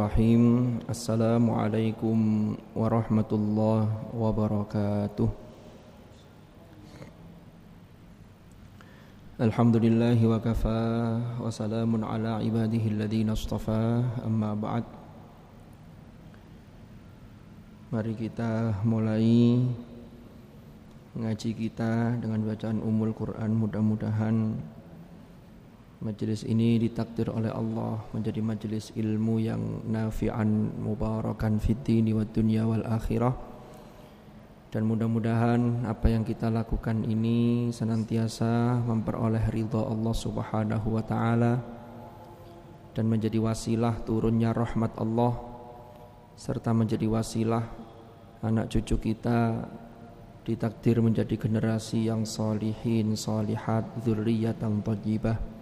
Bismillahirrahmanirrahim. Assalamualaikum warahmatullahi wabarakatuh. Alhamdulillahi wa kafa wa salamun ala ibadihi alladhina astafa. Amma ba'd. Mari kita mulai ngaji kita dengan bacaan Ummul Quran. Mudah-mudahan majelis ini ditakdir oleh Allah menjadi majelis ilmu yang nafi'an mubarakan fid dini wad dunya wal akhirah, dan mudah-mudahan apa yang kita lakukan ini senantiasa memperoleh ridha Allah Subhanahu wa taala dan menjadi wasilah turunnya rahmat Allah, serta menjadi wasilah anak cucu kita ditakdir menjadi generasi yang salihin salihat dzurriyyatan thayyibah.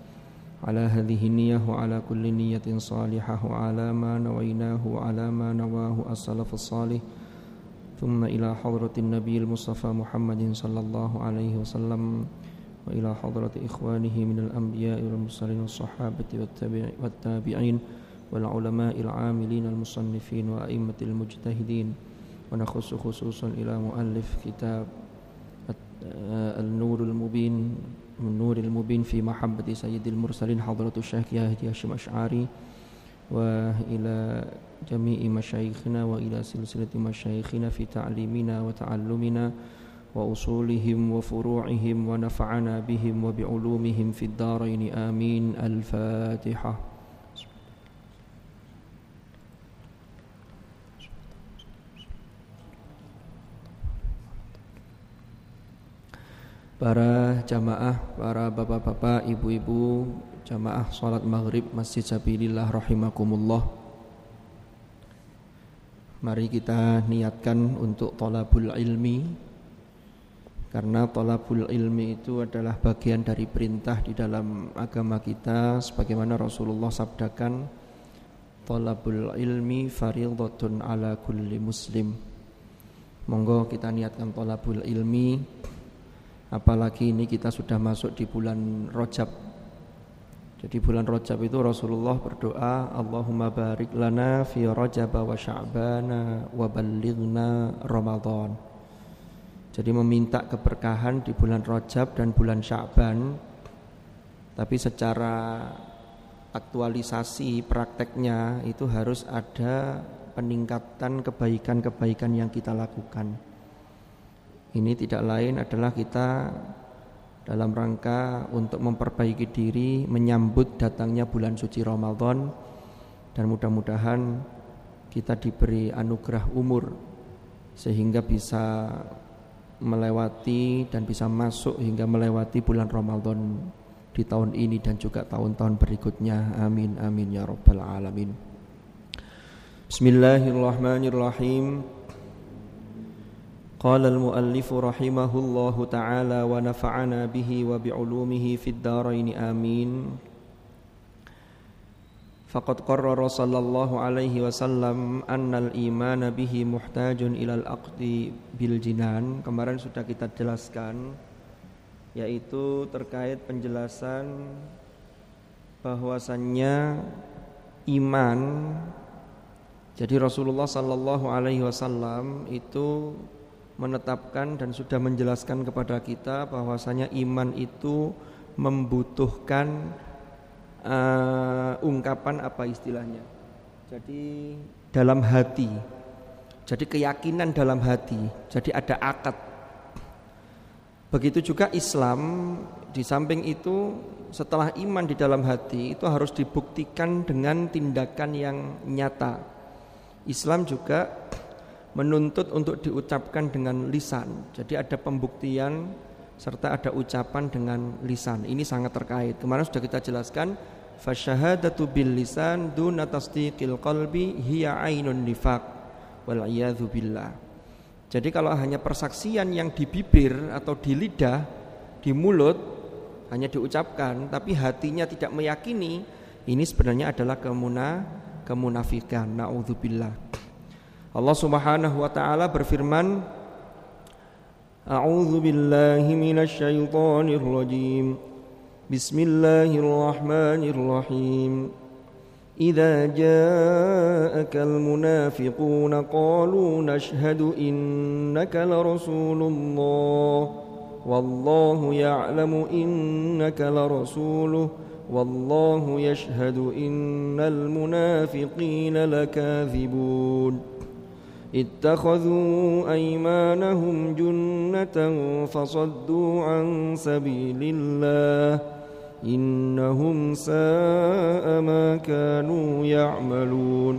على هذه النية وعلى كل نية صالحة وعلى ما نويناه وعلى ما نواه السلف الصالح، ثم إلى حضرة النبي المصطفى محمد صلى الله عليه وسلم، وإلى حضرة إخوانه من الأنبياء والمرسلين والصحابة والتابعين والعلماء العاملين المصنفين وأئمة المجتهدين، ونخص خصوصا إلى مؤلف كتاب النور المبين في محبة سيد المرسلين حضرة الشيخ يحيى هاشم أشعري، وإلى جميع مشايخنا وإلى سلسلة مشايخنا في تعليمنا وتعلمنا وأصولهم وفروعهم، ونفعنا بهم وبعلومهم في الدارين آمين. الفاتحة. Para jamaah, para bapak-bapak, ibu-ibu, jamaah salat maghrib Masjid Sabilillah rahimakumullah. Mari kita niatkan untuk thalabul ilmi, karena thalabul ilmi itu adalah bagian dari perintah di dalam agama kita, sebagaimana Rasulullah sabdakan, thalabul ilmi fardhatun ala kulli muslim. Monggo kita niatkan thalabul ilmi. Apalagi ini kita sudah masuk di bulan Rajab. Jadi bulan Rajab itu Rasulullah berdoa, Allahumma barik lana fi Rajab wa Sya'bana wa ballighna Ramadan. Jadi meminta keberkahan di bulan Rajab dan bulan Sya'ban. Tapi secara aktualisasi prakteknya itu harus ada peningkatan kebaikan-kebaikan yang kita lakukan. Ini tidak lain adalah kita dalam rangka untuk memperbaiki diri menyambut datangnya bulan suci Ramadan, dan mudah-mudahan kita diberi anugerah umur sehingga bisa melewati dan bisa masuk hingga melewati bulan Ramadan di tahun ini dan juga tahun-tahun berikutnya. Amin amin ya rabbal alamin. Bismillahirrahmanirrahim. قال المؤلف رحمه الله تعالى ونفعنا به وبعلومه في الدارين آمين. فقد قرر صلى الله عليه وسلم أن الإيمان به محتاج إلى العقد بالجنان. Kemarin sudah kita jelaskan, yaitu terkait penjelasan bahwasannya iman. Jadi Rasulullah sallallahu alaihi wasallam itu menetapkan dan sudah menjelaskan kepada kita bahwasanya iman itu membutuhkan ungkapan apa istilahnya. Jadi dalam hati. Jadi keyakinan dalam hati. Jadi ada akad. Begitu juga Islam, di samping itu setelah iman di dalam hati itu harus dibuktikan dengan tindakan yang nyata. Islam juga menuntut untuk diucapkan dengan lisan. Jadi ada pembuktian serta ada ucapan dengan lisan. Ini sangat terkait. Kemarin sudah kita jelaskan, fasyahadatu bil lisan duna tasdiqil qalbi hiya ainun nifaq wal iyadzu billah. Jadi kalau hanya persaksian yang di bibir atau di lidah, di mulut hanya diucapkan tapi hatinya tidak meyakini, ini sebenarnya adalah kemunafikan. Naudzubillah. Allah Subhanahu wa taala berfirman, A'udzu billahi minasy syaithanir rajim. Bismillahirrahmanirrahim. إذا جاءك المنافقون قالوا نشهد إنك لرسول الله والله يعلم إنك لرسوله والله يشهد إن المنافقين لكاذبون اتخذوا أيمانهم جنة فصدوا عن سبيل الله إنهم ساء ما كانوا يعملون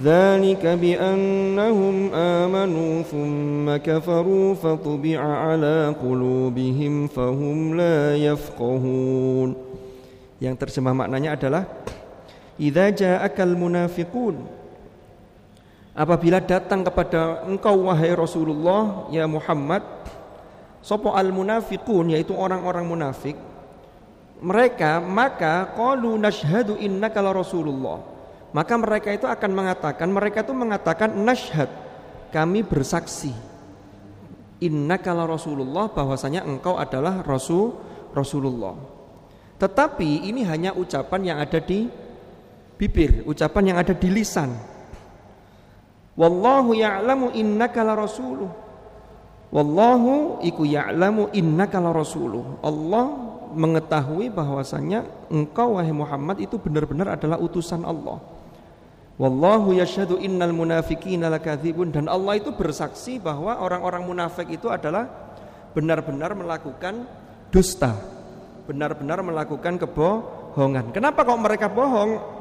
ذلك بأنهم آمنوا ثم كفروا فطبع على قلوبهم فهم لا يفقهون. Yang terjemah maknanya adalah idza ja'akal munafiqun, apabila datang kepada engkau wahai Rasulullah ya Muhammad sapa al munafiqun, yaitu orang-orang munafik, mereka maka qalu nashhadu innaka la rasulullah, maka mereka itu akan mengatakan nashhad, kami bersaksi, innaka la rasulullah, bahwasanya engkau adalah Rasulullah. Tetapi ini hanya ucapan yang ada di bibir, ucapan yang ada di lisan. Wallahu ya'lamu innaka la rasuluh, wallahu iku ya'lamu innaka la rasuluh, Allah mengetahui bahwasanya engkau wahai Muhammad itu benar-benar adalah utusan Allah. Wallahu yashhadu innal munafiqina lakadzibun, dan Allah itu bersaksi bahwa orang-orang munafik itu adalah benar-benar melakukan dusta, benar-benar melakukan kebohongan. Kenapa kok mereka bohong?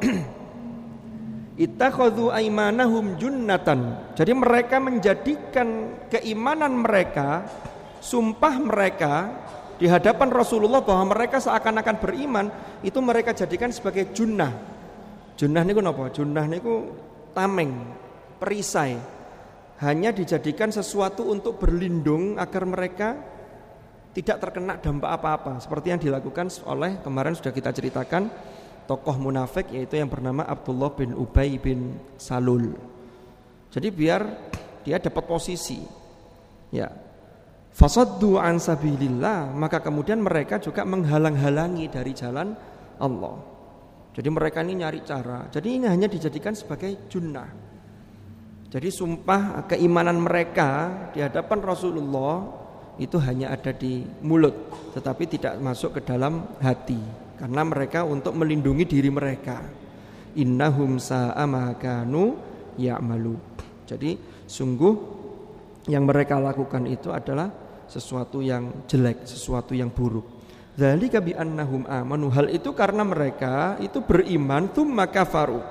Ittakhadhu aymanahum junnatan, jadi mereka menjadikan keimanan mereka, sumpah mereka di hadapan Rasulullah bahwa mereka seakan-akan beriman, itu mereka jadikan sebagai junnah. Junnah niku napa? Junnah niku tameng, perisai. Hanya dijadikan sesuatu untuk berlindung agar mereka tidak terkena dampak apa-apa, seperti yang dilakukan oleh, kemarin sudah kita ceritakan, tokoh munafik yaitu yang bernama Abdullah bin Ubay bin Salul. Jadi biar dia dapat posisi. Ya. Fasaddu an sabilillah, maka kemudian mereka juga menghalang-halangi dari jalan Allah. Jadi mereka ini nyari cara. Jadi ini hanya dijadikan sebagai junnah. Jadi sumpah keimanan mereka di hadapan Rasulullah itu hanya ada di mulut, tetapi tidak masuk ke dalam hati, karena mereka untuk melindungi diri mereka. Innahum sa'a ma kanu ya'malu. Jadi sungguh yang mereka lakukan itu adalah sesuatu yang jelek, sesuatu yang buruk. Dzalika bi annahum amanu, hal itu karena mereka itu beriman tsumma kafaru.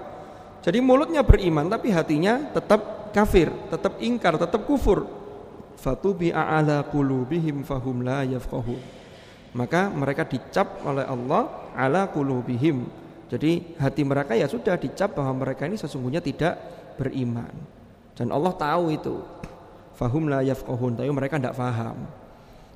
Jadi mulutnya beriman tapi hatinya tetap kafir, tetap ingkar, tetap kufur. Fatubi'a ala qulubihim fahum la yafqahun. Maka mereka dicap oleh Allah ala qulubihim. Jadi hati mereka ya sudah dicap bahwa mereka ini sesungguhnya tidak beriman. Dan Allah tahu itu. Fahum la yafqahun, tapi mereka tidak faham.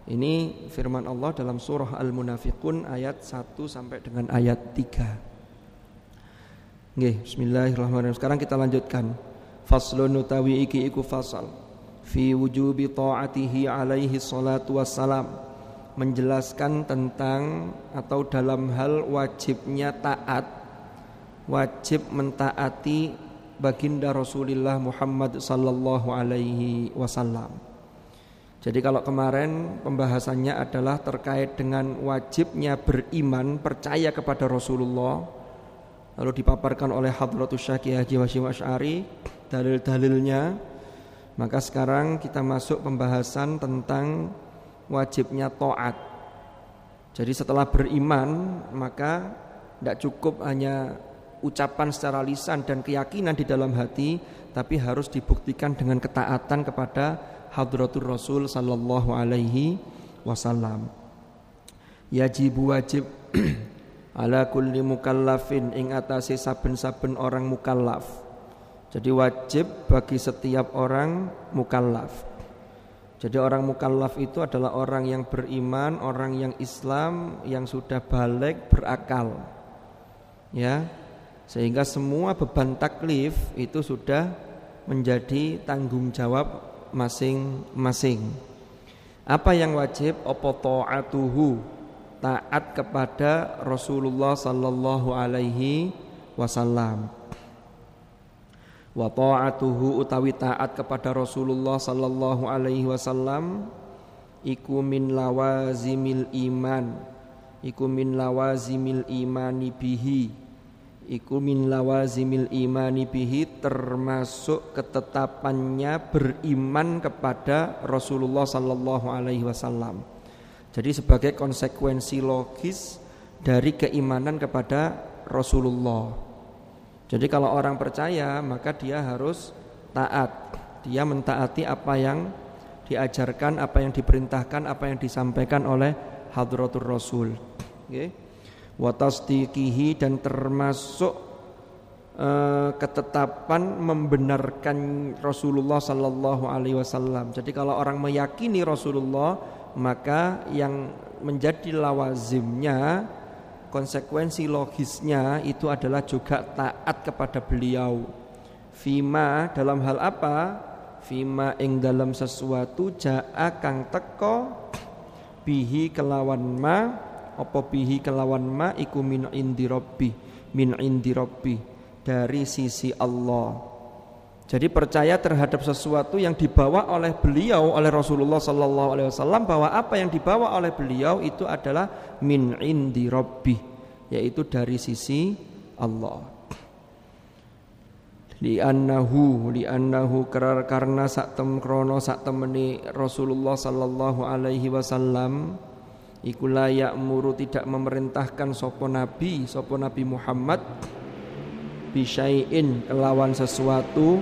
Ini firman Allah dalam surah Al-Munafiqun ayat 1 sampai dengan ayat 3. Nggih, bismillahirrahmanirrahim. Sekarang kita lanjutkan. Faslun utawi iki iku fasal fi wujubi ta'atihi alaihi salatu wassalam, menjelaskan tentang atau dalam hal wajibnya taat, wajib mentaati baginda Rasulullah Muhammad sallallahu alaihi wasallam. Jadi kalau kemarin pembahasannya adalah terkait dengan wajibnya beriman, percaya kepada Rasulullah, lalu dipaparkan oleh Hadratus Syekh Haji Hasyim Asy'ari dalil-dalilnya. Maka sekarang kita masuk pembahasan tentang wajibnya taat. Jadi setelah beriman, maka tidak cukup hanya ucapan secara lisan dan keyakinan di dalam hati, tapi harus dibuktikan dengan ketaatan kepada Hadratur Rasul sallallahu alaihi wasallam. Yajibu wajib ala kulli mukallafin ing atase saben-saben orang mukallaf. Jadi wajib bagi setiap orang mukallaf. Jadi orang mukallaf itu adalah orang yang beriman, orang yang Islam, yang sudah baligh, berakal. Ya. Sehingga semua beban taklif itu sudah menjadi tanggung jawab masing-masing. Apa yang wajib? Apa ta'atuhu, taat kepada Rasulullah sallallahu alaihi wasallam. Wa ta'atuhu utawi taat kepada Rasulullah sallallahu alaihi wasallam iku min lawazimil iman, iku min lawazimil imani bihi, iku min lawazimil imani bihi, termasuk ketetapannya beriman kepada Rasulullah sallallahu alaihi wasallam. Jadi sebagai konsekuensi logis dari keimanan kepada Rasulullah. Jadi kalau orang percaya maka dia harus taat. Dia mentaati apa yang diajarkan, apa yang diperintahkan, apa yang disampaikan oleh Hadratur Rasul. Okay. Wa tasdiqihi, dan termasuk ketetapan membenarkan Rasulullah sallallahu alaihi wasallam. Jadi kalau orang meyakini Rasulullah, maka yang menjadi lawazimnya, konsekuensi logisnya itu adalah juga taat kepada beliau. Fima, dalam hal apa? Fima ing dalam sesuatu jaa kang teko bihi kelawan ma, apa bihi kelawan ma iku min indi rabbi, min indi rabbi, dari sisi Allah. Jadi percaya terhadap sesuatu yang dibawa oleh beliau, oleh Rasulullah sallallahu alaihi wasallam, bahwa apa yang dibawa oleh beliau itu adalah min indi rabbi, yaitu dari sisi Allah. Li'annahu karena krono sak temeni Rasulullah sallallahu alaihi wasallam iku la ya'muru, tidak memerintahkan sapa Nabi Muhammad bisyai'in, kelawan sesuatu,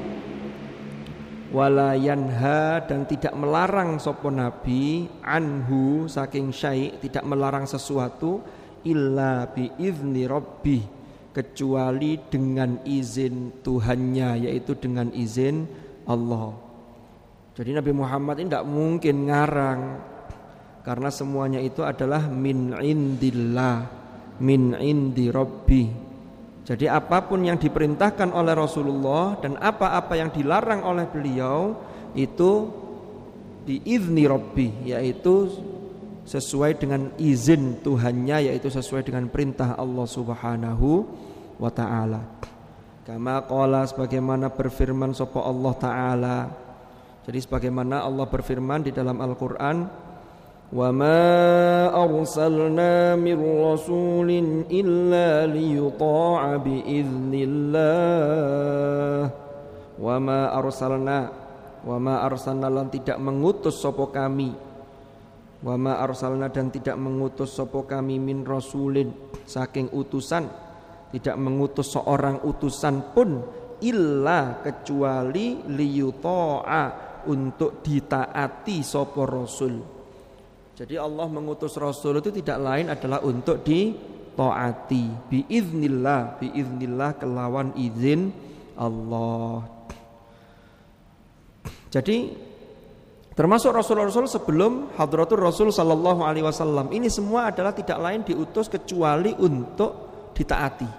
wala yanha, dan tidak melarang sapa Nabi anhu, saking syai', tidak melarang sesuatu, illa biizni rabbih, kecuali dengan izin Tuhannya, yaitu dengan izin Allah. Jadi Nabi Muhammad ini tidak mungkin ngarang, karena semuanya itu adalah min indillah, min indi rabbi. Jadi apapun yang diperintahkan oleh Rasulullah dan apa-apa yang dilarang oleh beliau itu biizni rabbi, yaitu sesuai dengan izin Tuhannya, yaitu sesuai dengan perintah Allah Subhanahu wa ta'ala. Kama qala, sebagaimana berfirman sapa Allah Ta'ala. Jadi sebagaimana Allah berfirman di dalam Al-Qur'an, wa ma arsalna mir rasulin illa liyuta'a biiznillah. Wa ma arsalna lan tidak mengutus sapa kami, wa ma arsalna dan tidak mengutus sapa kami min rasulin, saking utusan, tidak mengutus seorang utusan pun, illa kecuali liyuta'a, untuk ditaati sapa rasul. Jadi Allah mengutus Rasul itu tidak lain adalah untuk ditaati. Biiznillah kelawan izin Allah. Jadi termasuk Rasul-Rasul sebelum Hadratur Rasul sallallahu alaihi wasallam, ini semua adalah tidak lain diutus kecuali untuk ditaati.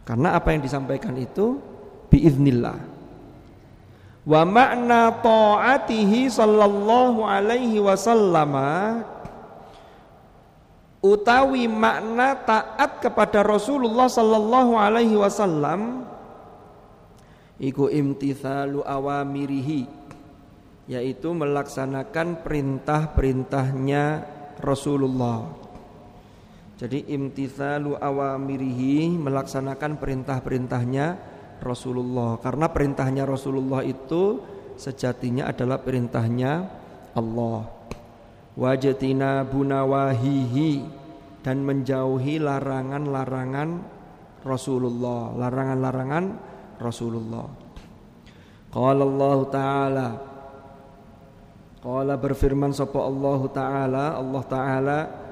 Karena apa yang disampaikan itu biiznillah. Wa makna ta'atihi sallallahu alaihi wasallam, utawi makna taat kepada Rasulullah sallallahu alaihi wasallam iku imtithalu awamirihi, yaitu melaksanakan perintah-perintahnya Rasulullah. Jadi imtithalu awamirihi, melaksanakan perintah-perintahnya Rasulullah, karena perintahnya Rasulullah itu sejatinya adalah perintahnya Allah. Wajtina bunawahihi, dan menjauhi larangan-larangan Rasulullah, larangan-larangan Rasulullah. Qala Allah Ta'ala, qala berfirman sapa Allah Ta'ala,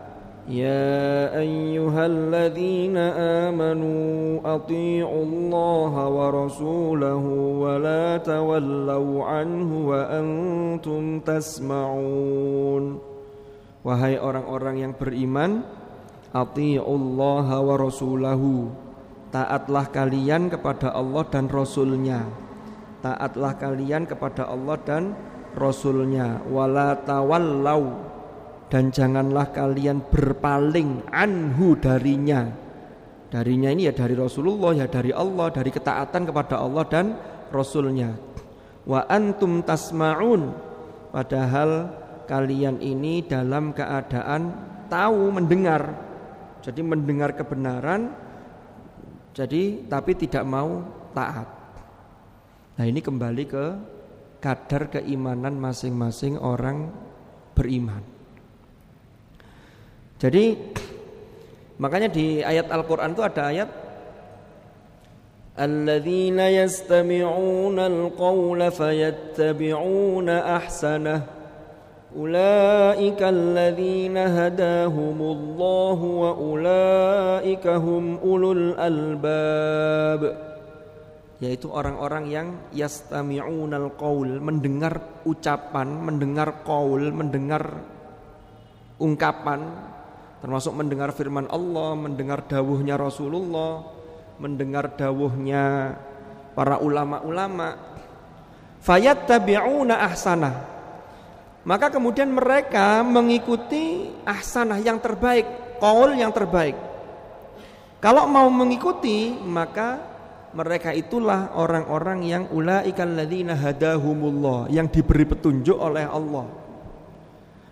ya ayyuhalladzina amanu athi'ullaha wa rasulahu wa la tawallaw anhu wa antum tasma'un. Wahai orang-orang yang beriman, athi'ullaha wa rasulahu, taatlah kalian kepada Allah dan Rasulnya. Taatlah kalian kepada Allah dan Rasulnya. Wa la tawallaw, dan janganlah kalian berpaling anhu darinya, Darinya ini ya dari Rasulullah, ya dari Allah, dari ketaatan kepada Allah dan Rasulnya. Wa antum tasma'un, padahal kalian ini dalam keadaan tahu, mendengar. Jadi mendengar kebenaran, jadi tapi tidak mau taat. Nah ini kembali ke kadar keimanan masing-masing orang beriman. Jadi makanya di ayat Al-Quran itu ada ayat alladzina yastami'una al-qawla fayattabi'una ahsanah ulaika alladzina hadahumullahu wa ulaika hum ulul albab, yaitu orang-orang yang yastami'una al-qawl, mendengar ucapan, mendengar qaul, mendengar ungkapan, termasuk mendengar firman Allah, mendengar dawuhnya Rasulullah, mendengar dawuhnya para ulama-ulama. Fayattabi'una ahsanah, maka kemudian mereka mengikuti ahsanah, yang terbaik, qaul yang terbaik. Kalau mau mengikuti, maka mereka itulah orang-orang yang ulaikal ladzina hadahumullah, yang diberi petunjuk oleh Allah.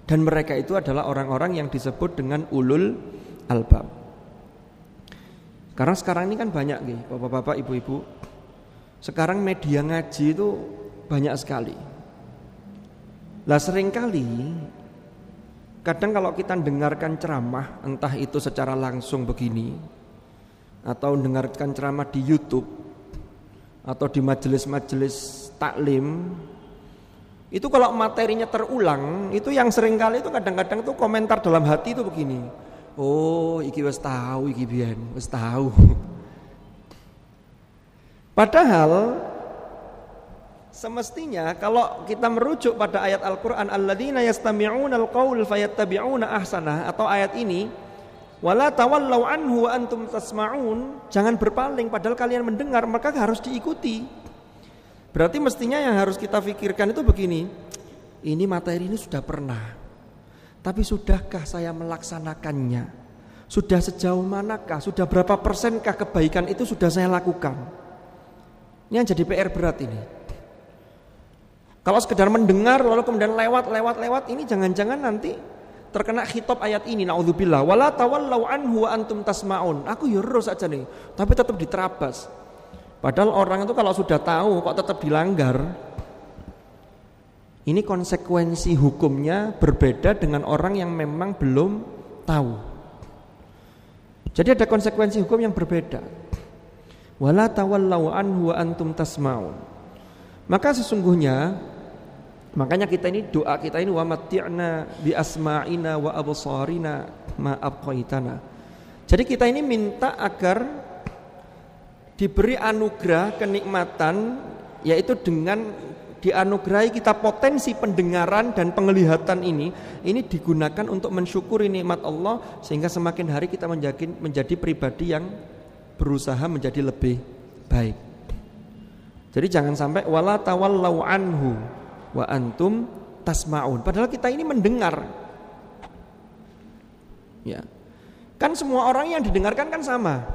Dan mereka itu adalah orang-orang yang disebut dengan ulul albab. Karena sekarang ini kan banyak nih, bapak-bapak, ibu-ibu. Sekarang media ngaji itu banyak sekali. Lah seringkali kadang kalau kita dengarkan ceramah, entah itu secara langsung begini, atau dengarkan ceramah di YouTube, atau di majelis-majelis taklim, itu kalau materinya terulang, itu yang seringkali itu kadang-kadang tuh komentar dalam hati itu begini. Oh, iki wis tahu, iki biyen wis tahu. Padahal semestinya kalau kita merujuk pada ayat Al-Qur'an alladzina yastami'una al-qaul fayattabi'una ahsanah, atau ayat ini wala tawallau anhu wa antum tasma'un, jangan berpaling padahal kalian mendengar, maka harus diikuti. Berarti mestinya yang harus kita pikirkan itu begini, ini materi ini sudah pernah, tapi sudahkah saya melaksanakannya? Sudah sejauh manakah? Sudah berapa persenkah kebaikan itu sudah saya lakukan? Ini yang jadi PR berat ini. Kalau sekedar mendengar lalu kemudian lewat, ini jangan-jangan nanti terkena khitab ayat ini, naudzubillah, wala tawallau anhu wa antum tasma'un. Aku ya terus aja nih, tapi tetap diterabas. Padahal orang itu kalau sudah tahu kok tetap dilanggar, ini konsekuensi hukumnya berbeda dengan orang yang memang belum tahu. Jadi ada konsekuensi hukum yang berbeda. Wala tawallau anhu wa antum tasma'un. Maka sesungguhnya, makanya kita ini, doa kita ini, wa matti'na bi asma'ina wa absarina ma abqaitana. Jadi kita ini minta agar diberi anugerah kenikmatan, yaitu dengan dianugerahi kita potensi pendengaran dan penglihatan ini digunakan untuk mensyukuri nikmat Allah, sehingga semakin hari kita menjadi pribadi yang berusaha menjadi lebih baik. Jadi jangan sampai wala tawallau anhu wa antum tasma'un, padahal kita ini mendengar. Ya. Kan semua orang yang didengarkan kan sama.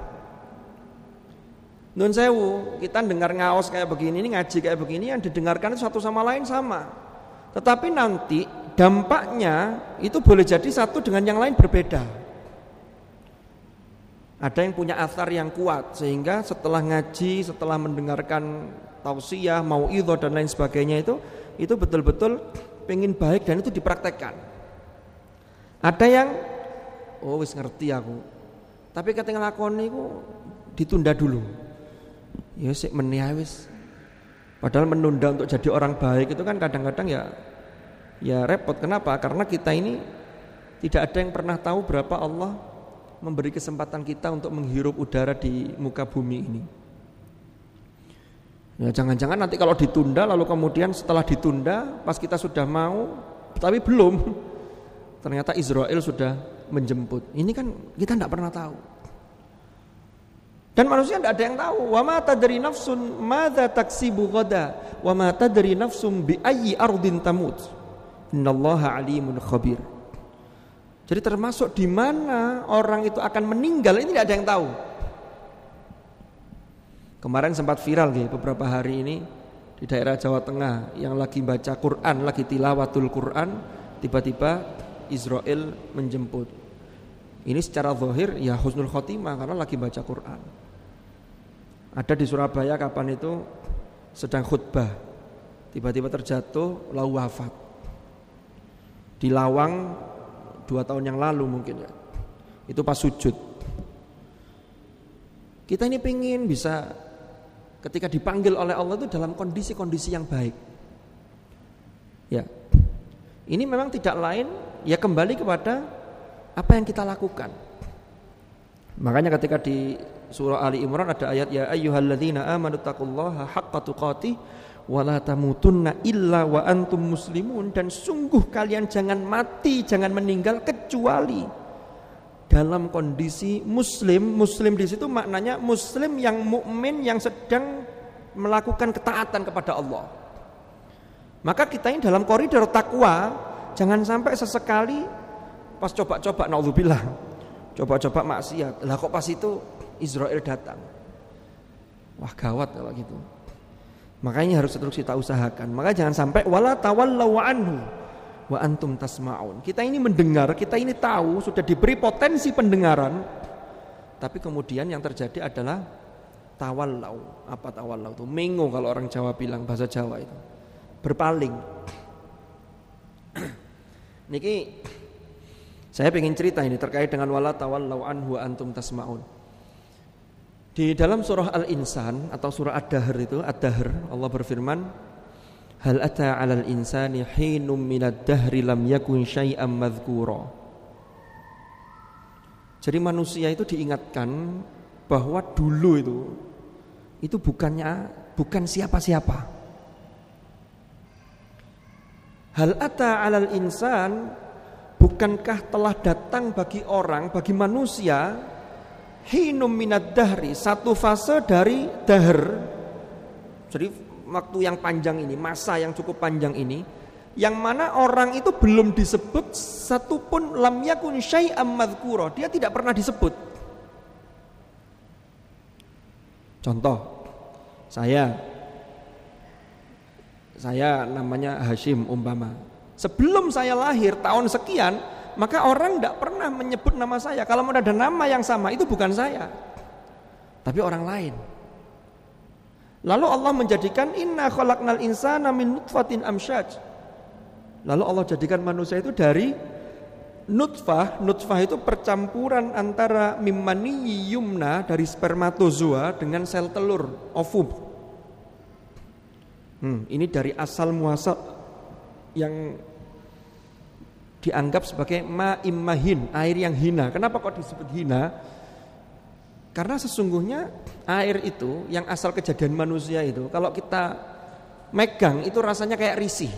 Nun sewu, kita dengar ngaos kayak begini, ini ngaji kayak begini, yang didengarkan itu satu sama lain sama. Tetapi nanti dampaknya itu boleh jadi satu dengan yang lain berbeda. Ada yang punya athar yang kuat, sehingga setelah ngaji, setelah mendengarkan tausiah, mauidhah dan lain sebagainya itu betul-betul pengen baik dan itu dipraktekkan. Ada yang oh wis ngerti aku, tapi ketika nglakoni iku ditunda dulu. Ya sik meneh wis. Padahal menunda untuk jadi orang baik itu kan kadang-kadang ya repot. Kenapa? Karena kita ini tidak ada yang pernah tahu berapa Allah memberi kesempatan kita untuk menghirup udara di muka bumi ini. Ya jangan-jangan nanti kalau ditunda, lalu kemudian setelah ditunda pas kita sudah mau tapi belum, ternyata Israel sudah menjemput. Ini kan kita tidak pernah tahu. Dan manusia tidak ada yang tahu. Wa ma tadri nafsun madza taksibu ghada wa ma tadri nafsum bi ayyi ardin tamut. Innallaha alimun khabir. Jadi termasuk di mana orang itu akan meninggal ini tidak ada yang tahu. Kemarin sempat viral beberapa hari ini di daerah Jawa Tengah yang lagi baca Quran, lagi tilawatul Quran, tiba-tiba Israel menjemput. Ini secara zahir ya husnul khotimah karena lagi baca Quran. Ada di Surabaya kapan itu sedang khutbah, tiba-tiba terjatuh lalu wafat. Di Lawang 2 tahun yang lalu mungkin ya. Itu pas sujud. Kita ini pengen bisa ketika dipanggil oleh Allah itu dalam kondisi-kondisi yang baik. Ya. Ini memang tidak lain ya kembali kepada apa yang kita lakukan. Makanya ketika di surah Ali Imran ada ayat ya ayyuhalladzina amanu taqullaha haqqa tuqatih wa la tamutunna illa wa antum muslimun, dan sungguh kalian jangan mati, jangan meninggal kecuali dalam kondisi muslim. Muslim di situ maknanya muslim yang mukmin yang sedang melakukan ketaatan kepada Allah. Maka kita ini dalam koridor takwa jangan sampai sesekali pas coba-coba naudzubillah, coba-coba maksiat, lah kok pas itu Israel datang. Wah gawat kalau gitu. Makanya harus terus kita usahakan. Maka jangan sampai wala tawallau anhu wa antum tasma'un. Kita ini mendengar, kita ini tahu, sudah diberi potensi pendengaran, tapi kemudian yang terjadi adalah tawallau. Apa tawallau itu? Mengo kalau orang Jawa bilang, bahasa Jawa itu. Berpaling. Niki saya pengen cerita ini terkait dengan wala tawallau anhu wa antum tasma'un. Di dalam surah Al-Insan atau surah Ad-Dahr itu, Ad-Dahr, Allah berfirman, hal ata 'alal insani hinum minad dahri lam yakun syai'am madhkura. Jadi manusia itu diingatkan bahwa dulu itu bukan siapa-siapa. Hal ata 'alal insan, bukankah telah datang bagi orang, bagi manusia, hinum minad dahri, satu fase dari dahr. Jadi waktu yang panjang ini, masa yang cukup panjang ini, yang mana orang itu belum disebut satupun lam yakun syai'am madhkura, dia tidak pernah disebut. Contoh, saya namanya Hashim umpama. Sebelum saya lahir tahun sekian, maka orang tidak pernah menyebut nama saya. Kalau ada nama yang sama itu bukan saya, tapi orang lain. Lalu Allah menjadikan inna khalaqnal insana min nutfatin amsyaj. Lalu Allah jadikan manusia itu dari nutfah. Nutfah itu percampuran antara mimani yumna dari spermatozoa dengan sel telur ovum. Ini dari asal muasal yang dianggap sebagai ma'im mahin, air yang hina. Kenapa kok disebut hina? Karena sesungguhnya air itu yang asal kejadian manusia itu, kalau kita megang itu rasanya kayak risih.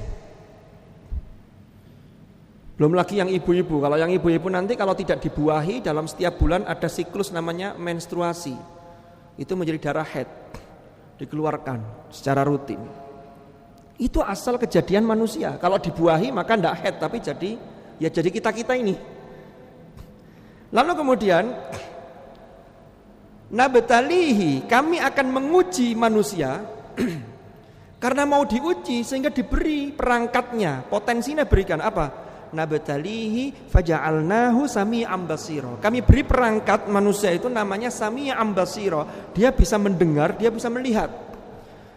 Belum lagi yang ibu-ibu. Kalau yang ibu-ibu nanti kalau tidak dibuahi dalam setiap bulan ada siklus namanya menstruasi. Itu menjadi darah haid, dikeluarkan secara rutin. Itu asal kejadian manusia. Kalau dibuahi maka tidak haid, tapi jadi kita ini. Lalu kemudian nabtalihi, kami akan menguji manusia karena mau diuji sehingga diberi perangkatnya, potensinya berikan apa? Nabtalihi faja'alnahu sami'an basira. Kami beri perangkat manusia itu namanya sami'an basira. Dia bisa mendengar, dia bisa melihat.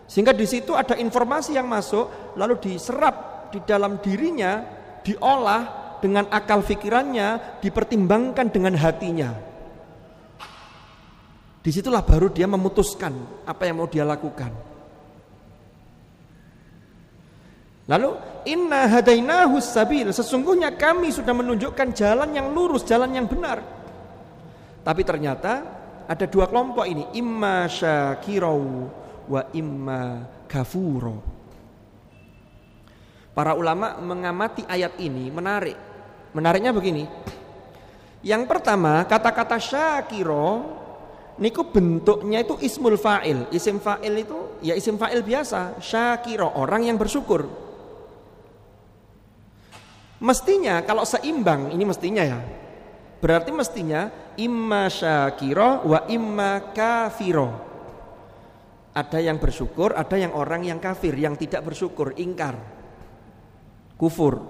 Sehingga di situ ada informasi yang masuk lalu diserap di dalam dirinya, diolah dengan akal fikirannya, dipertimbangkan dengan hatinya. Disitulah baru dia memutuskan apa yang mau dia lakukan. Lalu inna hadainahu sabil, sesungguhnya kami sudah menunjukkan jalan yang lurus, jalan yang benar. Tapi ternyata ada dua kelompok ini, imma syakirau wa imma kafuro. Para ulama mengamati ayat ini menarik. Menariknya begini. Yang pertama, kata-kata syakiro niku bentuknya itu ismul fa'il. Isim fa'il itu ya isim fa'il biasa, syakiro, orang yang bersyukur. Mestinya kalau seimbang, ini mestinya ya. Berarti mestinya imma syakiro wa imma kafiro. Ada yang bersyukur, ada yang orang yang kafir, yang tidak bersyukur, ingkar, kufur.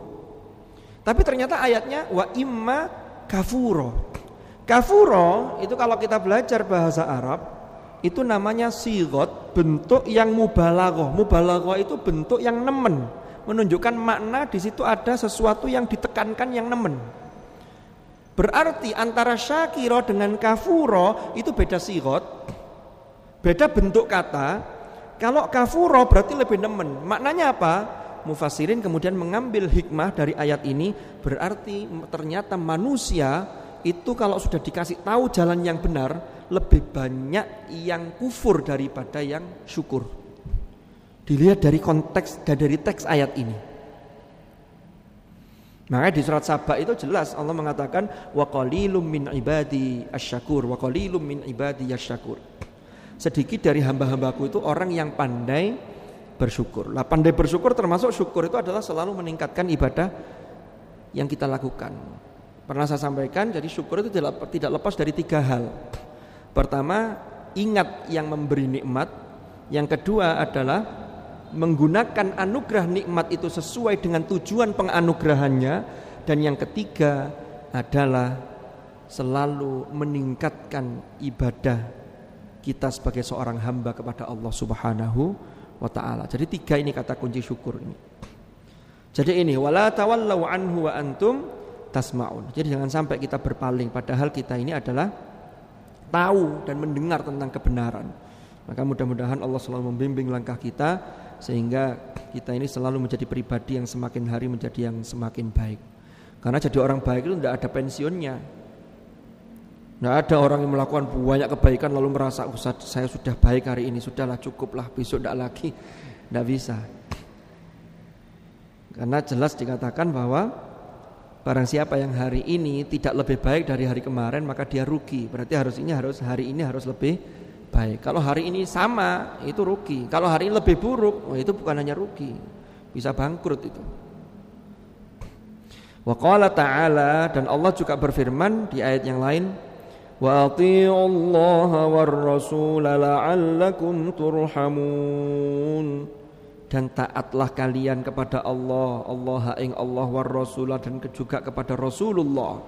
Tapi ternyata ayatnya wa imma kafuro. Kafuro itu kalau kita belajar bahasa Arab itu namanya sigot, bentuk yang mubalaghah. Mubalaghah itu bentuk yang nemen, menunjukkan makna di situ ada sesuatu yang ditekankan yang nemen. Berarti antara syakiro dengan kafuro itu beda sigot, beda bentuk kata. Kalau kafuro berarti lebih nemen. Maknanya apa? Mufassirin kemudian mengambil hikmah dari ayat ini, berarti ternyata manusia itu kalau sudah dikasih tahu jalan yang benar, lebih banyak yang kufur daripada yang syukur. Dilihat dari konteks dan dari teks ayat ini. Makanya di surat Saba itu jelas Allah mengatakan wa qalilum min ibadi asyakur, wa qalilum min ibadi asyakur. Sedikit dari hamba-hambaku itu orang yang pandai bersyukur. Lah pandai bersyukur termasuk syukur itu adalah selalu meningkatkan ibadah yang kita lakukan. Pernah saya sampaikan, jadi syukur itu tidak lepas dari 3 hal. Pertama, ingat yang memberi nikmat. Yang kedua adalah menggunakan anugerah nikmat itu sesuai dengan tujuan penganugerahannya. Dan yang ketiga adalah selalu meningkatkan ibadah kita sebagai seorang hamba kepada Allah Subhanahu wa ta'ala. Jadi 3 ini kata kunci syukur ini. Jadi ini wala tawallau anhu wa antum tasma'un. Jadi jangan sampai kita berpaling padahal kita ini adalah tahu dan mendengar tentang kebenaran. Maka mudah-mudahan Allah selalu membimbing langkah kita sehingga kita ini selalu menjadi pribadi yang semakin hari menjadi yang semakin baik. Karena jadi orang baik itu tidak ada pensiunnya. Tidak ada orang yang melakukan banyak kebaikan lalu merasa saya sudah baik hari ini, sudahlah cukuplah, besok tidak lagi. Tidak bisa. Karena jelas dikatakan bahwa barang siapa yang hari ini tidak lebih baik dari hari kemarin maka dia rugi. Berarti hari ini harus lebih baik. Kalau hari ini sama itu rugi. Kalau hari ini lebih buruk, itu bukan hanya rugi, bisa bangkrut itu. Wa qala ta'ala, dan Allah juga berfirman di ayat yang lain, wa atiullaha war rasul la'allakum turhamun. Dan taatlah kalian kepada Allah ing Allah war rasul, dan juga kepada Rasulullah.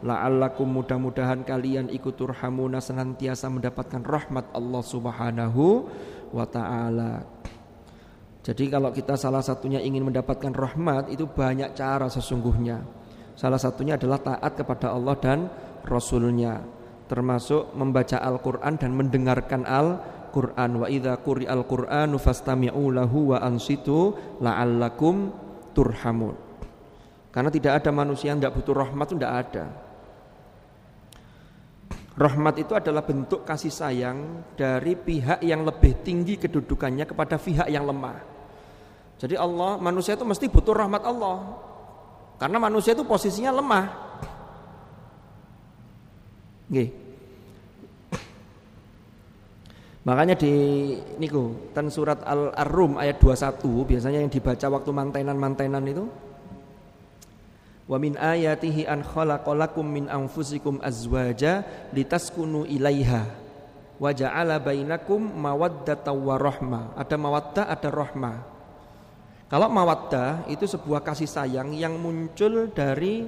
La'allakum, mudah-mudahan kalian ikut turhamuna, senantiasa mendapatkan rahmat Allah Subhanahu wa ta'ala. Jadi kalau kita salah satunya ingin mendapatkan rahmat, itu banyak cara sesungguhnya. Salah satunya adalah taat kepada Allah dan Rasulnya, termasuk membaca Al-Quran dan mendengarkan Al-Quran. Wa idza quri'al Qur'anu fastami'u lahu wa ansitu la'allakum turhamun. Karena tidak ada manusia yang tidak butuh rahmat, itu tidak ada. Rahmat itu adalah bentuk kasih sayang dari pihak yang lebih tinggi kedudukannya kepada pihak yang lemah. Jadi manusia itu mesti butuh rahmat Allah. Karena manusia itu posisinya lemah. Nggih. Makanya di niku ten surat Ar-Rum ayat 21 biasanya yang dibaca waktu mantenan itu, wa min ayatihi an khalaqalakum min anfusikum azwaja litaskunu ilaiha wa ja'ala bainakum mawaddatan wa rahmah. Ada mawaddah, ada rahmah. Kalau mawaddah itu sebuah kasih sayang yang muncul dari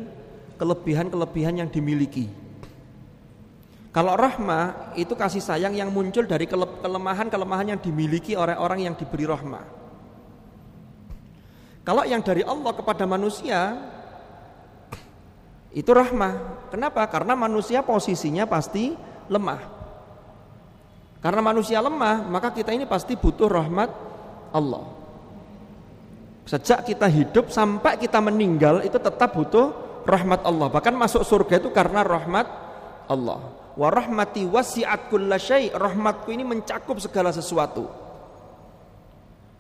kelebihan-kelebihan yang dimiliki. Kalau rahmah itu kasih sayang yang muncul dari kelemahan-kelemahan yang dimiliki oleh orang yang diberi rahmah. Kalau yang dari Allah kepada manusia itu rahmah. Kenapa? Karena manusia posisinya pasti lemah. Karena manusia lemah, maka kita ini pasti butuh rahmat Allah. Sejak kita hidup sampai kita meninggal itu tetap butuh rahmat Allah. Bahkan masuk surga itu karena rahmat Allah. Wa rahmati wasi'at kulla syai'. Rahmatku ini mencakup segala sesuatu.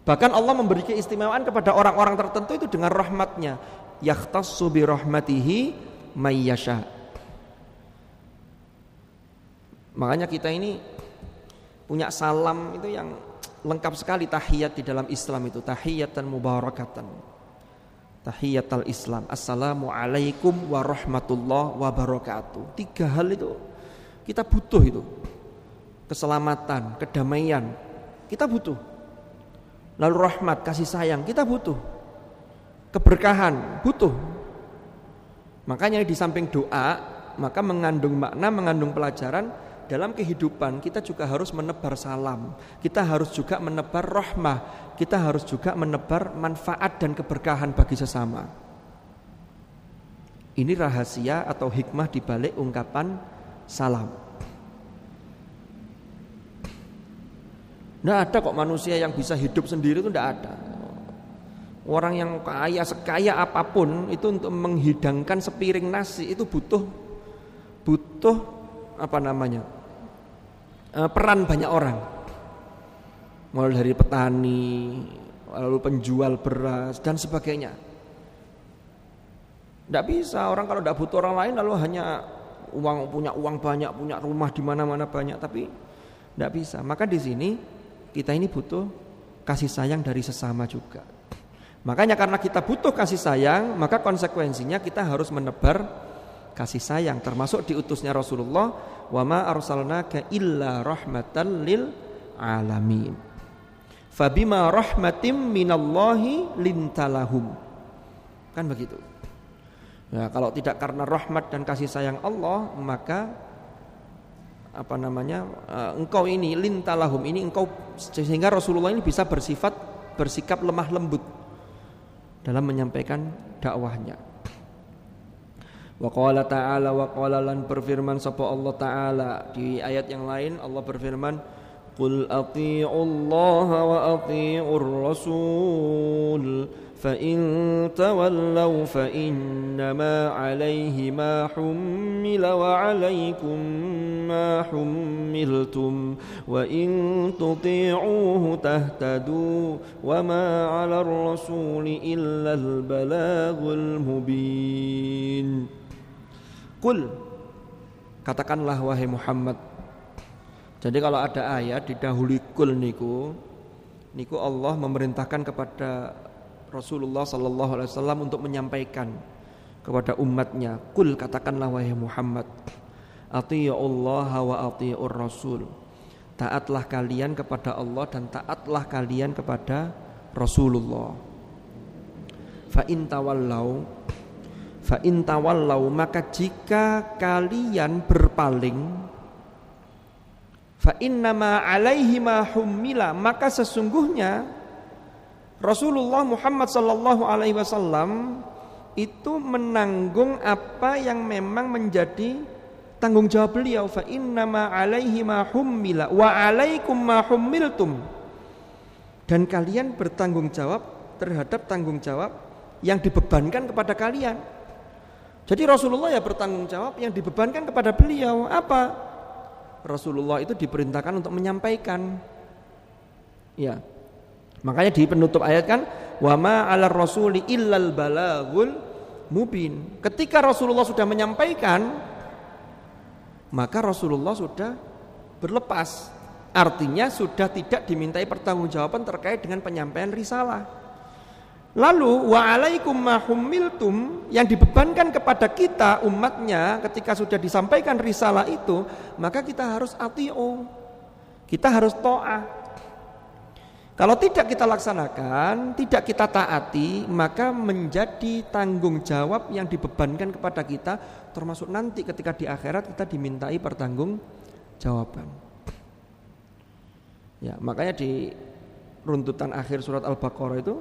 Bahkan Allah memberi keistimewaan kepada orang-orang tertentu itu dengan rahmatnya. Yakhtassu bi rahmatihi may yasha. Makanya kita ini punya salam itu yang lengkap sekali, tahiyat di dalam Islam itu tahiyatan mubarakatan. Tahiyatul Islam, assalamu alaikum warahmatullahi wabarakatuh. 3 hal itu kita butuh itu. Keselamatan, kedamaian, kita butuh. Lalu rahmat, kasih sayang, kita butuh. Keberkahan, butuh. Makanya di samping doa, maka mengandung makna, mengandung pelajaran dalam kehidupan. Kita juga harus menebar salam, kita harus juga menebar rahmah, kita harus juga menebar manfaat dan keberkahan bagi sesama. Ini rahasia atau hikmah di balik ungkapan salam. Nggak ada kok manusia yang bisa hidup sendiri, itu nggak ada. Orang yang kaya, sekaya apapun itu untuk menghidangkan sepiring nasi itu butuh peran banyak orang. Mulai dari petani, lalu penjual beras dan sebagainya. Nggak bisa orang kalau nggak butuh orang lain lalu hanya punya uang banyak, punya rumah di mana-mana banyak, tapi nggak bisa. Maka di sini kita ini butuh kasih sayang dari sesama juga. Makanya karena kita butuh kasih sayang, maka konsekuensinya kita harus menebar kasih sayang, termasuk diutusnya Rasulullah, wa ma arsalnaka illa rahmatan lil alamin. Fabima rahmatim minallahi lintalahum. Kan begitu. Nah, kalau tidak karena rahmat dan kasih sayang Allah, maka engkau ini lintalahum, ini engkau, sehingga Rasulullah ini bisa bersikap lemah lembut dalam menyampaikan dakwahnya. Wa qala ta'ala, wa qala lan berfirman sapa Allah taala di ayat yang lain, Allah berfirman, qul atii'ullaha wa atii'ur rasul فَإِن تَوَلَّوْا فَإِنَّمَا عَلَيْهِ مَا حُمِّلَ وَعَلَيْكُمْ مَا حُمِّلْتُمْ وَإِن تُطِيعُوهُ تَهْتَدُوا وَمَا عَلَى الرَّسُولِ إِلَّا الْبَلَاغُ الْمُبِينُ. Qul, katakanlah wahai Muhammad. Jadi kalau ada ayat didahului kul niku Allah memerintahkan kepada Rasulullah sallallahu alaihi wasallam untuk menyampaikan kepada umatnya, kul, katakanlah wahai Muhammad, atii'ullaha wa atii'ur rasul, taatlah kalian kepada Allah dan taatlah kalian kepada Rasulullah. Fa in tawallau, maka jika kalian berpaling, fa innama alaihi ma hummila, maka sesungguhnya Rasulullah Muhammad sallallahu alaihi wasallam itu menanggung apa yang memang menjadi tanggung jawab beliau. Fa innama alaihi ma hummila wa alaikum ma hummiltum, dan kalian bertanggung jawab terhadap tanggung jawab yang dibebankan kepada kalian. Jadi Rasulullah ya bertanggung jawab yang dibebankan kepada beliau. Apa? Rasulullah itu diperintahkan untuk menyampaikan. Ya. Makanya di penutup ayat kan, wa ma 'alar rasuli illal balaghul mubin. Ketika Rasulullah sudah menyampaikan, maka Rasulullah sudah berlepas. Artinya sudah tidak dimintai pertanggungjawaban terkait dengan penyampaian risalah. Lalu wa 'alaikum ma hummiltum, yang dibebankan kepada kita umatnya ketika sudah disampaikan risalah itu, maka kita harus ati'u. Kita harus ta'ah. Kalau tidak kita laksanakan, tidak kita taati, maka menjadi tanggung jawab yang dibebankan kepada kita, termasuk nanti ketika di akhirat kita dimintai pertanggungjawaban. Ya, makanya di runtutan akhir surat Al-Baqarah itu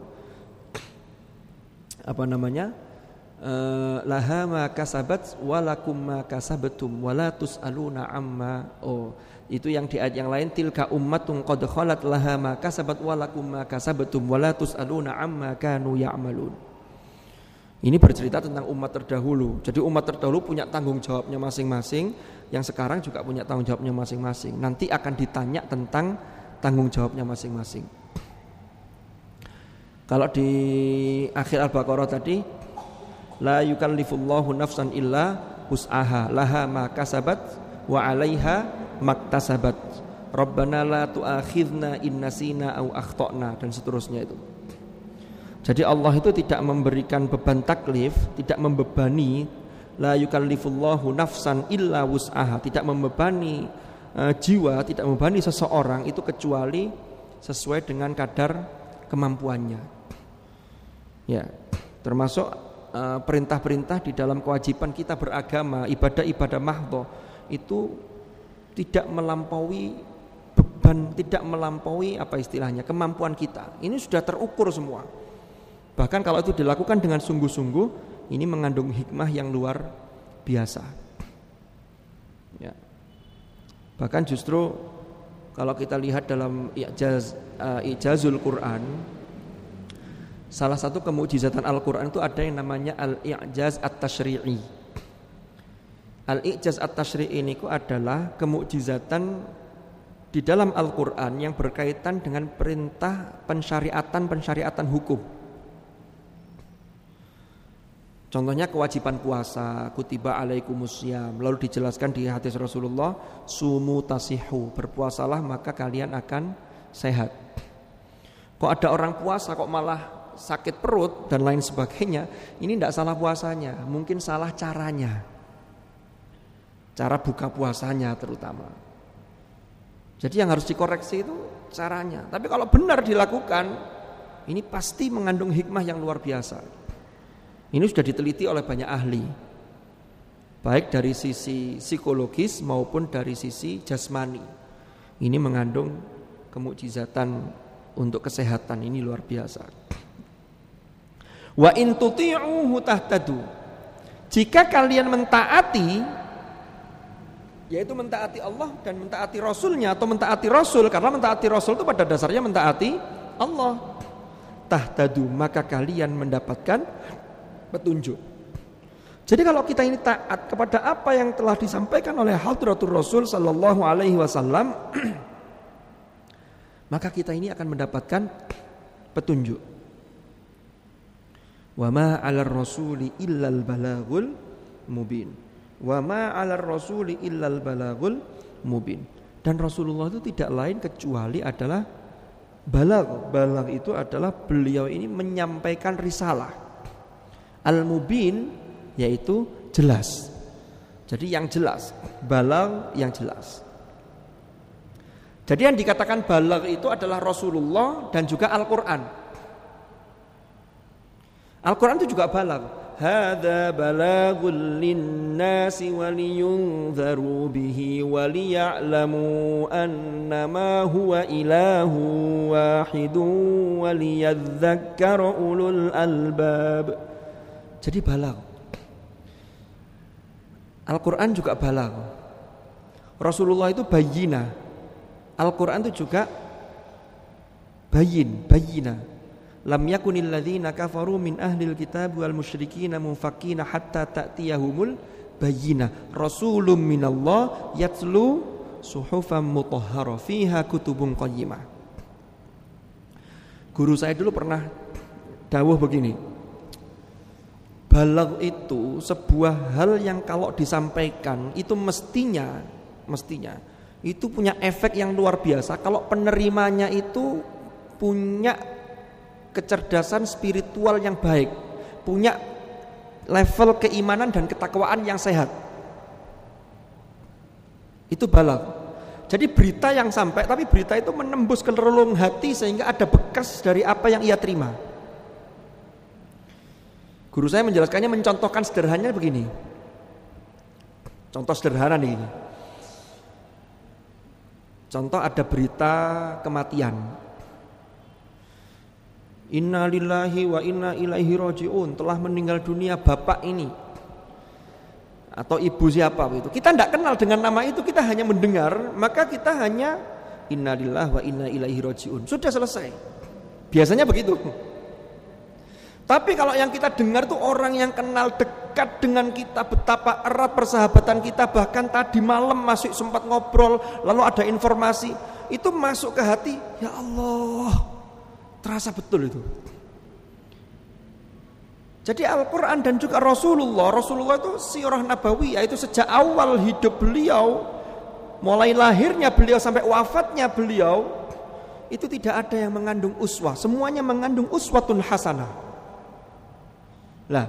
laha ma kasabat walakum ma kasabtum wala tusaluna amma. Itu yang di ayat yang lain, tilka ummatun qad khalat laha ma kasabat walakum ma kasabtum wala tusaluna amma kanu ya'malun. Ini bercerita tentang umat terdahulu. Jadi umat terdahulu punya tanggung jawabnya masing-masing, yang sekarang juga punya tanggung jawabnya masing-masing. Nanti akan ditanya tentang tanggung jawabnya masing-masing. Kalau di akhir Al-Baqarah tadi, la yukallifullahu nafsan illa wus'aha laha ma kasabat wa 'alaiha maktasabat rabbana la tu'akhidna in nasina au akhtana, dan seterusnya itu. Jadi Allah itu tidak memberikan beban taklif, tidak membebani, la yukallifullahu nafsan illa wus'aha, tidak membebani jiwa, tidak membebani seseorang itu kecuali sesuai dengan kadar kemampuannya. Ya, termasuk perintah-perintah di dalam kewajiban kita beragama, ibadah-ibadah mahdhah itu tidak melampaui beban, tidak melampaui apa istilahnya, kemampuan kita. Ini sudah terukur semua. Bahkan kalau itu dilakukan dengan sungguh-sungguh, ini mengandung hikmah yang luar biasa. Ya. Bahkan justru kalau kita lihat dalam I'jazul Quran, salah satu kemukjizatan Al-Quran itu ada yang namanya Al-I'jaz At-Tashri'i. Al-I'jaz At-Tashri'i ini adalah kemukjizatan di dalam Al-Quran yang berkaitan dengan perintah pensyariatan hukum. Contohnya kewajiban puasa, kutiba alaikumusiyam, lalu dijelaskan di hadis Rasulullah, sumu tasihu, berpuasalah maka kalian akan sehat. Kok ada orang puasa kok malah sakit perut dan lain sebagainya, ini tidak salah puasanya, mungkin salah caranya, cara buka puasanya terutama. Jadi yang harus dikoreksi itu caranya. Tapi kalau benar dilakukan, ini pasti mengandung hikmah yang luar biasa. Ini sudah diteliti oleh banyak ahli, baik dari sisi psikologis maupun dari sisi jasmani. Ini mengandung kemukjizatan untuk kesehatan, ini luar biasa. Wa in tuti'uhu tahtadu. Jika kalian mentaati, yaitu mentaati Allah dan mentaati Rasulnya, atau mentaati Rasul, karena mentaati Rasul itu pada dasarnya mentaati Allah, tahtadu, maka kalian mendapatkan petunjuk. Jadi kalau kita ini taat kepada apa yang telah disampaikan oleh Hadratur Rasul sallallahu alaihi wasallam, maka kita ini akan mendapatkan petunjuk. Wa ma 'alar rasuli illal balaghul mubin. Wa ma 'alar rasuli illal balaghul mubin. Dan Rasulullah itu tidak lain kecuali adalah balagh. Balagh itu adalah beliau ini menyampaikan risalah. Al-mubin yaitu jelas. Jadi yang jelas, balagh yang jelas. Jadi yang dikatakan balagh itu adalah Rasulullah dan juga Al-Quran. Al-Quran itu juga balagh. Hadza balaghul linnasi waliyunzaru bihi waliya'lamu annama huwa ilahu wahidun waliyadzakkara ulul albab. Jadi balagh. Al-Quran juga balagh. Rasulullah itu bayyinah. Al-Quran itu juga bayyinah. Lam yakunil ladzina kafaru min ahlil kitab wal musyrikina munfakkina hatta ta'tiyahumul bayyinah. Rasulun minallah yatlu suhufan mutahhara fiha kutubun qayyimah. Guru saya dulu pernah dawuh begini. Balagh itu sebuah hal yang kalau disampaikan itu mestinya itu punya efek yang luar biasa kalau penerimanya itu punya kecerdasan spiritual yang baik, punya level keimanan dan ketakwaan yang sehat. Itu balagh. Jadi berita yang sampai, tapi berita itu menembus ke relung hati sehingga ada bekas dari apa yang ia terima. Guru saya menjelaskannya, mencontohkan sederhananya begini. Contoh sederhana nih. Contoh ada berita kematian. Inna lillahi wa inna ilaihi raji'un, telah meninggal dunia bapak ini atau ibu siapa itu. Kita tidak kenal dengan nama itu, kita hanya mendengar, maka kita hanya inna lillahi wa inna ilaihi raji'un. Sudah selesai. Biasanya begitu. Tapi kalau yang kita dengar tuh orang yang kenal dekat dengan kita, betapa erat persahabatan kita, bahkan tadi malam masih sempat ngobrol, lalu ada informasi, itu masuk ke hati, ya Allah, terasa betul itu. Jadi Al-Quran dan juga Rasulullah itu sirah nabawiyah, itu sejak awal hidup beliau, mulai lahirnya beliau sampai wafatnya beliau, itu tidak ada yang mengandung uswah, semuanya mengandung uswatun hasanah. Lah,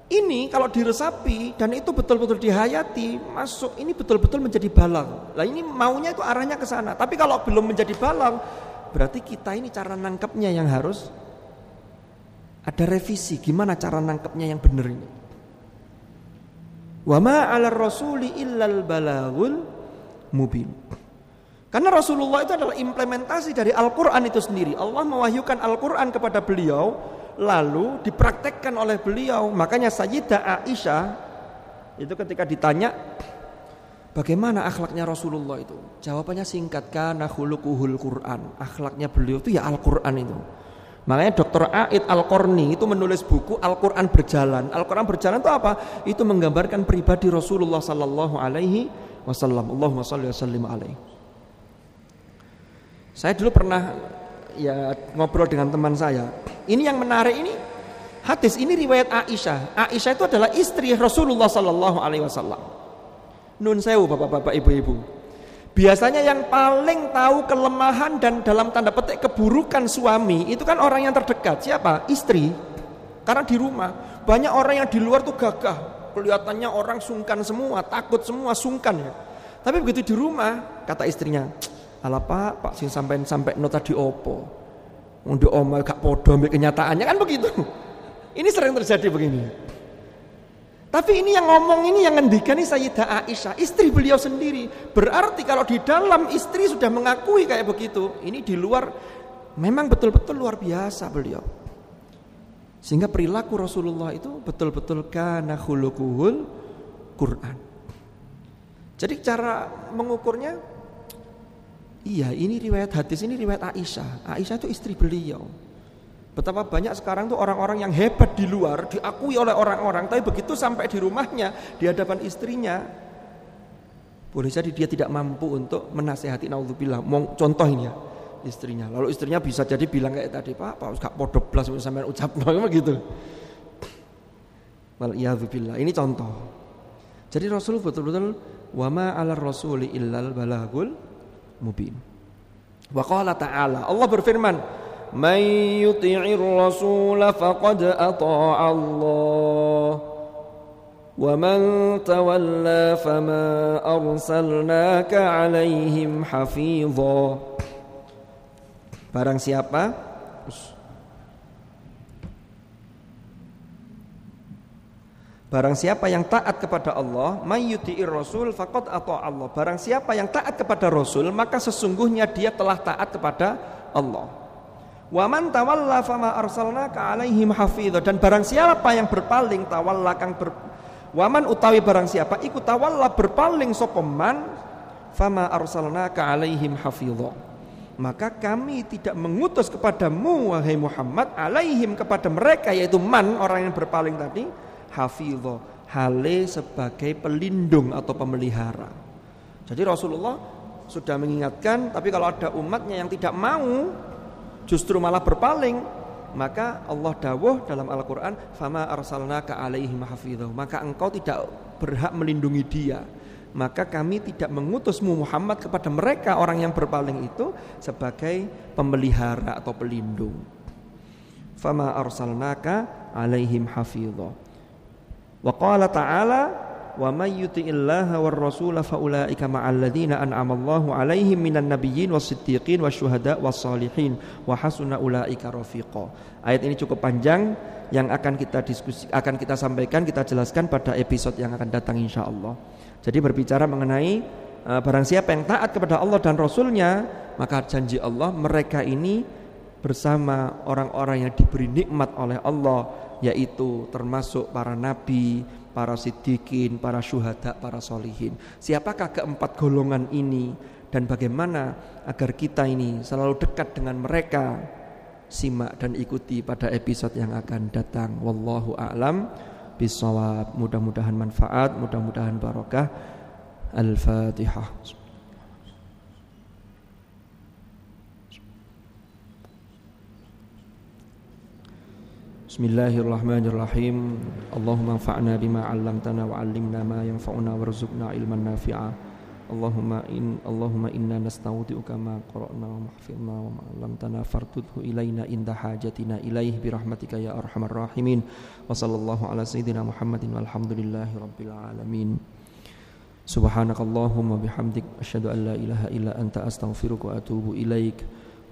ini kalau diresapi dan itu betul-betul dihayati, masuk, ini betul-betul menjadi balagh. Lah ini maunya itu arahnya ke sana. Tapi kalau belum menjadi balagh, Berarti kita ini cara nangkepnya yang harus ada revisi. Gimana cara nangkepnya yang benar ini? Wa ma 'alar rasuli illal balaghul mubin. Karena Rasulullah itu adalah implementasi dari Al-Quran itu sendiri. Allah mewahyukan Al-Quran kepada beliau, lalu dipraktekkan oleh beliau. Makanya Sayyidah Aisyah itu ketika ditanya bagaimana akhlaknya Rasulullah itu, jawabannya singkat, kana khuluquhul Quran. Akhlaknya beliau itu ya Al-Quran itu. Makanya Dr. Aid Al-Qarni itu menulis buku Al-Quran Berjalan. Al-Quran Berjalan itu apa? Itu menggambarkan pribadi Rasulullah sallallahu alaihi wasallam. Allahumma shalli wa sallim alaihi. Saya dulu pernah ngobrol dengan teman saya. Ini yang menarik ini hadis ini riwayat Aisyah. Aisyah itu adalah istri Rasulullah sallallahu alaihi wasallam. Nun sewu bapak-bapak ibu-ibu. Biasanya yang paling tahu kelemahan dan dalam tanda petik keburukan suami itu kan orang yang terdekat. Siapa? Istri. Karena di rumah banyak orang yang di luar tuh gagah. Kelihatannya orang sungkan semua, takut semua, sungkan ya. Tapi begitu di rumah kata istrinya, "Alah Pak sing sampai nota di opo. Undi omah gak podo ambek kenyataannya," kan begitu. Ini sering terjadi begini. Tapi ini yang ngomong ini yang ngendikan ini Sayyidah Aisyah, istri beliau sendiri. Berarti kalau di dalam istri sudah mengakui kayak begitu, ini di luar memang betul-betul luar biasa beliau. Sehingga perilaku Rasulullah itu betul-betul kana khuluquhul Quran. Jadi cara mengukurnya, iya, ini riwayat hadis ini riwayat Aisyah. Aisyah itu istri beliau. Betapa banyak sekarang tuh orang-orang yang hebat di luar, diakui oleh orang-orang, tapi begitu sampai di rumahnya, di hadapan istrinya, boleh jadi dia tidak mampu untuk menasehati, naudzubillah. Contoh ini ya, istrinya. Lalu istrinya bisa jadi bilang kayak tadi, "Pak gak podo blas sampean ucapno," begitu. Wal iyadzubillah. Ini contoh. Jadi Rasul betul-betul wa ma 'alar rasuli illal balaghul mubin. Wa qala ta'ala, Allah berfirman, "Man yuti'ir rasul faqad ata'a Allah wa man tawalla fama arsalnaka 'alaihim hafidha." Barang siapa yang taat kepada Allah, may yuti'ir rasul faqad ata'a Allah. Barang siapa yang taat kepada Rasul, maka sesungguhnya dia telah taat kepada Allah. Wa man tawalla fama arsalnaka 'alaihim hafidha. Dan barang siapa yang berpaling tawalla waman utawi barang siapa iku tawalla berpaling sapa man fama arsalnaka 'alaihim hafidha. Maka kami tidak mengutus kepadamu wahai Muhammad alaihim kepada mereka, yaitu man orang yang berpaling tadi, hafidho, hale sebagai pelindung atau pemelihara. Jadi Rasulullah sudah mengingatkan, tapi kalau ada umatnya yang tidak mau, justru malah berpaling, maka Allah dawuh dalam Al-Quran, fama arsalnaka alaihim hafidho, maka engkau tidak berhak melindungi dia. Maka kami tidak mengutusmu Muhammad kepada mereka orang yang berpaling itu sebagai pemelihara atau pelindung. Fama arsalnaka alaihim hafidho. Wa qala ta'ala, wa may yuti'illaha war rasula fa ulaika ma'al ladzina an'ama Allahu 'alaihim minan nabiyyin was-siddiqin wasyuhada was-shalihin wa hasuna ulaika rafiqa. Ayat ini cukup panjang yang akan kita sampaikan, kita jelaskan pada episode yang akan datang insyaallah. Jadi berbicara mengenai barang siapa yang taat kepada Allah dan Rasulnya, maka janji Allah mereka ini bersama orang-orang yang diberi nikmat oleh Allah, yaitu termasuk para nabi, para siddiqin, para syuhada, para solihin. Siapakah keempat golongan ini dan bagaimana agar kita ini selalu dekat dengan mereka? Simak dan ikuti pada episode yang akan datang. Wallahu a'lam bishawab. Mudah-mudahan manfaat, mudah-mudahan barokah. Al-Fatihah. Bismillahirrahmanirrahim. Allahumma anfa'na bima 'allamtana wa 'allimna ma yanfa'una warzuqna ilman nafi'a. Allahumma inna nasta'udi'uka ma qara'na wa mahfidna wa ma 'allamtana fartudhu ilaina inda hajatina ilaih birahmatika ya arhamar rahimin. Wa sallallahu ala sayyidina Muhammadin walhamdulillahi rabbil alamin. Subhanakallahumma bihamdik asyhadu an la ilaha illa anta astaghfiruka wa atubu ilaik.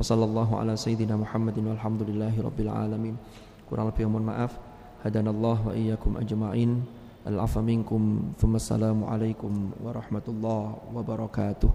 Wassallallahu ala sayyidina Muhammadin walhamdulillahi rabbil alamin. Kurang lebih mohon maaf. Hadanallahu wa iyyakum ajma'in. Al-'afwa minkum. Wassalamu alaikum warahmatullahi wabarakatuh.